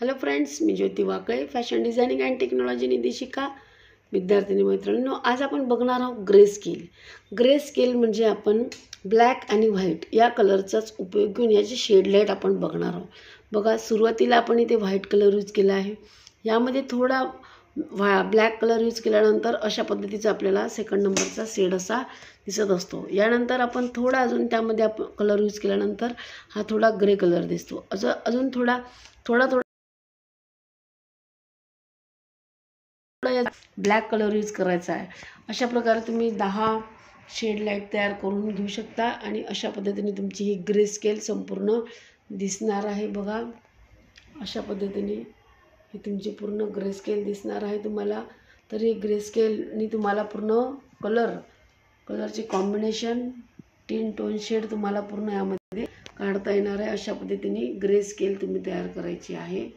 Hello friends, मी Jyoti Wakale, fashion designing and technology निर्देशिका, विद्यार्थिनी मैत्रिणींनो. आज आपण बघणार आहोत ग्रे स्केल. ग्रे स्केल म्हणजे आपण ब्लॅक आणि व्हाईट या कलरचाच उपयोग घेऊन याचे शेड लाईट आपण बघणार आहोत. बघा, सुरुवातीला आपण इथे व्हाईट कलर यूज केला आहे. यामध्ये थोडा ब्लॅक कलर यूज केल्यानंतर अशा पद्धतीचा आपल्याला सेकंड नंबरचा शेड असा दिसत असतो. यानंतर आपण थोडा अजून त्यामध्ये कलर यूज केल्यानंतर हा थोडा ग्रे कलर दिसतो. अजून थोडा ब्लॅक कलर यूज करायचा आहे. अशा प्रकारे तुम्ही 10 शेड लाईट तयार करून घेऊ शकता आणि अशा पद्धतीने तुमची ही ग्रे स्केल संपूर्ण दिसणार आहे. बघा, अशा पद्धतीने ही तुमची पूर्ण ग्रे स्केल दिसणार आहे तुम्हाला. तर ही ग्रे स्केलनी तुम्हाला पूर्ण कलरचे कॉम्बिनेशन, टिन टोन शेड तुम्हाला पूर्ण यामध्ये काढता येणार आहे. अशा पद्धतीने ग्रे स्केल तुम्ही तयार करायची आहे.